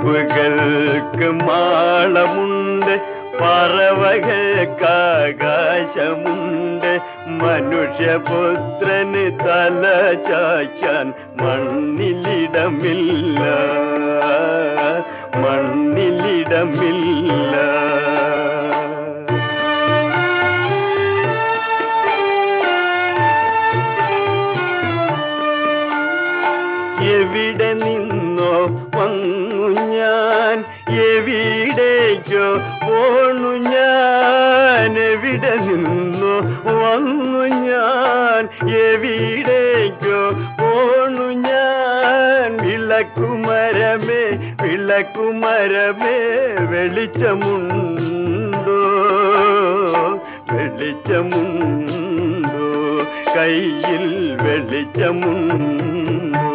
പൂവുകൾക്ക് മാളമുണ്ട്, പറവകൾക്കാകാശമുണ്ട്. മനുഷ്യപുത്രന് തല ചായ്ക്കാൻ മണ്ണിലിടമില്ല, മണ്ണിലിടമില്ല. എവിടെ നിന്നോ വന്നു ഞാൻ, എവിടേക്കോ പോണു ഞാൻ. എവിടെ നിന്നോ വന്നു ഞാൻ, എവിടേക്കോ പോണു ഞാൻ. വിളക്കുമരമേ വിളക്കുമരമേ വെളിച്ചമുണ്ടോ, വെളിച്ചമുണ്ടോ, കയ്യിൽ വെളിച്ചമുണ്ടോ?